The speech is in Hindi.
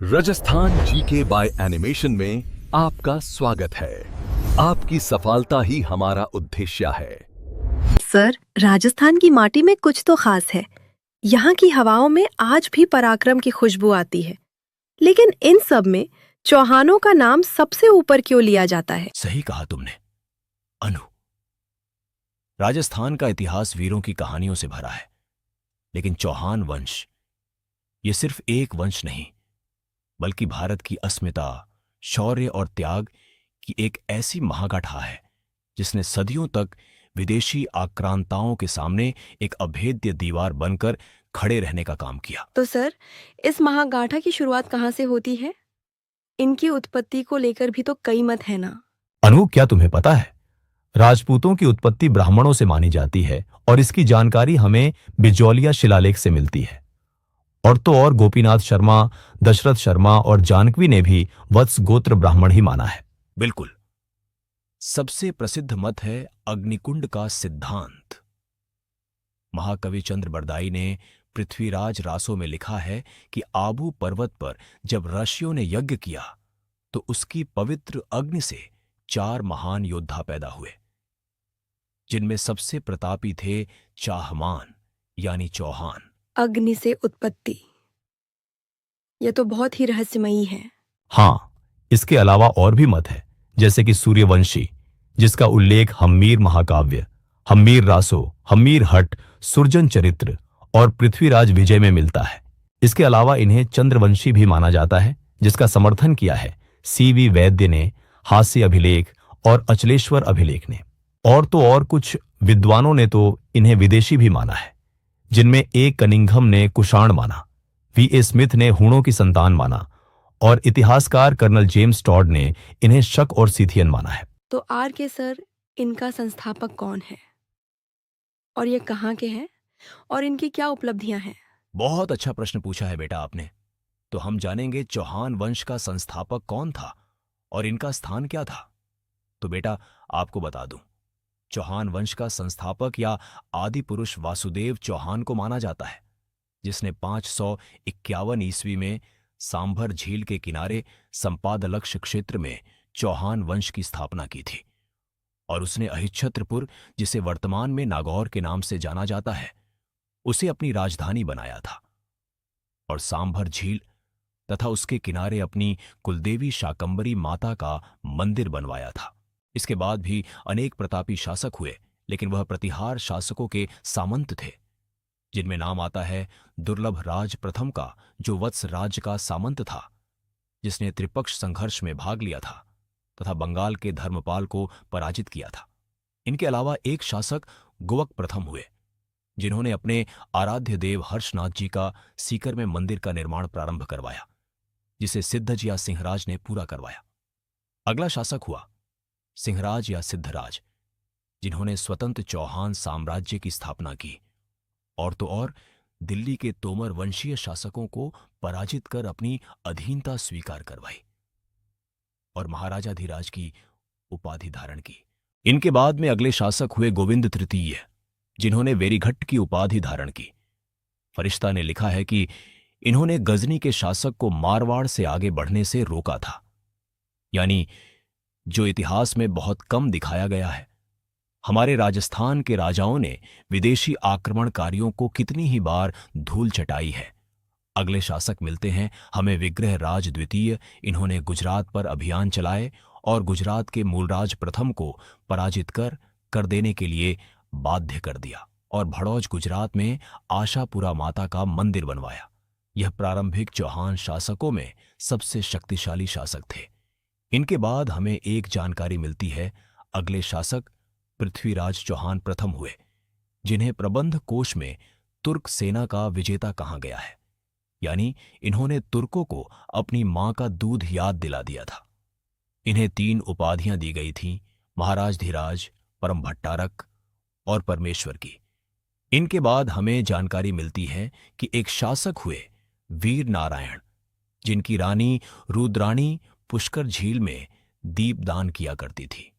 राजस्थान जीके बाय एनिमेशन में आपका स्वागत है। आपकी सफलता ही हमारा उद्देश्य है। सर, राजस्थान की माटी में कुछ तो खास है। यहाँ की हवाओं में आज भी पराक्रम की खुशबू आती है। लेकिन इन सब में चौहानों का नाम सबसे ऊपर क्यों लिया जाता है? सही कहा तुमने अनु। राजस्थान का इतिहास वीरों की कहानियों से भरा है, लेकिन चौहान वंश ये सिर्फ एक वंश नहीं, बल्कि भारत की अस्मिता, शौर्य और त्याग की एक ऐसी महागाथा है जिसने सदियों तक विदेशी आक्रांताओं के सामने एक अभेद्य दीवार बनकर खड़े रहने का काम किया। तो सर, इस महागाथा की शुरुआत कहाँ से होती है? इनकी उत्पत्ति को लेकर भी तो कई मत है ना। अनु, क्या तुम्हें पता है, राजपूतों की उत्पत्ति ब्राह्मणों से मानी जाती है और इसकी जानकारी हमें बिजौलिया शिलालेख से मिलती है। और तो और गोपीनाथ शर्मा, दशरथ शर्मा और जानकी ने भी वत्स गोत्र ब्राह्मण ही माना है। बिल्कुल। सबसे प्रसिद्ध मत है अग्निकुंड का सिद्धांत। महाकवि चंद्र बरदाई ने पृथ्वीराज रासो में लिखा है कि आबू पर्वत पर जब ऋषियों ने यज्ञ किया तो उसकी पवित्र अग्नि से 4 महान योद्धा पैदा हुए, जिनमें सबसे प्रतापी थे चाहमान यानी चौहान। अग्नि से उत्पत्ति, यह तो बहुत ही रहस्यमयी है। हाँ, इसके अलावा और भी मत है, जैसे कि सूर्यवंशी, जिसका उल्लेख हम्मीर महाकाव्य, हम्मीर रासो, हम्मीर हट, सुरजन चरित्र और पृथ्वीराज विजय में मिलता है। इसके अलावा इन्हें चंद्रवंशी भी माना जाता है, जिसका समर्थन किया है सीवी वैद्य ने हास्य अभिलेख और अचलेश्वर अभिलेख ने। और तो और कुछ विद्वानों ने तो इन्हें विदेशी भी माना है, जिनमें ए कनिंघम ने कुषाण माना, वी.ए. स्मिथ ने हूणों की संतान माना और इतिहासकार कर्नल जेम्स टॉड ने इन्हें शक और सीथियन माना है। तो आर के सर, इनका संस्थापक कौन है और ये कहाँ के हैं और इनकी क्या उपलब्धियां हैं? बहुत अच्छा प्रश्न पूछा है बेटा आपने। तो हम जानेंगे चौहान वंश का संस्थापक कौन था और इनका स्थान क्या था। तो बेटा आपको बता दूं, चौहान वंश का संस्थापक या आदि पुरुष वासुदेव चौहान को माना जाता है, जिसने 551 ईस्वी में सांभर झील के किनारे संपादलक्ष क्षेत्र में चौहान वंश की स्थापना की थी। और उसने अहिच्छत्रपुर, जिसे वर्तमान में नागौर के नाम से जाना जाता है, उसे अपनी राजधानी बनाया था और सांभर झील तथा उसके किनारे अपनी कुलदेवी शाकंभरी माता का मंदिर बनवाया था। इसके बाद भी अनेक प्रतापी शासक हुए, लेकिन वह प्रतिहार शासकों के सामंत थे, जिनमें नाम आता है दुर्लभ राज प्रथम का, जो वत्स राज्य का सामंत था, जिसने त्रिपक्ष संघर्ष में भाग लिया था तथा बंगाल के धर्मपाल को पराजित किया था। इनके अलावा एक शासक गुवक प्रथम हुए, जिन्होंने अपने आराध्य देव हर्षनाथ जी का सीकर में मंदिर का निर्माण प्रारंभ करवाया, जिसे सिद्धज या सिंहराज ने पूरा करवाया। अगला शासक हुआ सिंहराज या सिद्धराज, जिन्होंने स्वतंत्र चौहान साम्राज्य की स्थापना की और तो और दिल्ली के तोमर वंशीय शासकों को पराजित कर अपनी अधीनता स्वीकार करवाई और महाराजाधिराज की उपाधि धारण की। इनके बाद में अगले शासक हुए गोविंद तृतीय, जिन्होंने वेरीघट्ट की उपाधि धारण की। फरिश्ता ने लिखा है कि इन्होंने गजनी के शासक को मारवाड़ से आगे बढ़ने से रोका था, यानी जो इतिहास में बहुत कम दिखाया गया है। हमारे राजस्थान के राजाओं ने विदेशी आक्रमणकारियों को कितनी ही बार धूल चटाई है। अगले शासक मिलते हैं हमें विग्रह राज द्वितीय। इन्होंने गुजरात पर अभियान चलाए और गुजरात के मूलराज प्रथम को पराजित कर देने के लिए बाध्य कर दिया और भड़ौज गुजरात में आशापुरा माता का मंदिर बनवाया। यह प्रारंभिक चौहान शासकों में सबसे शक्तिशाली शासक थे। इनके बाद हमें एक जानकारी मिलती है, अगले शासक पृथ्वीराज चौहान प्रथम हुए, जिन्हें प्रबंध कोश में तुर्क सेना का विजेता कहा गया है, यानी इन्होंने तुर्कों को अपनी मां का दूध याद दिला दिया था। इन्हें 3 उपाधियां दी गई थीं, महाराज धीराज, परम भट्टारक और परमेश्वर की। इनके बाद हमें जानकारी मिलती है कि एक शासक हुए वीर नारायण, जिनकी रानी रुद्राणी पुष्कर झील में दीपदान किया करती थी।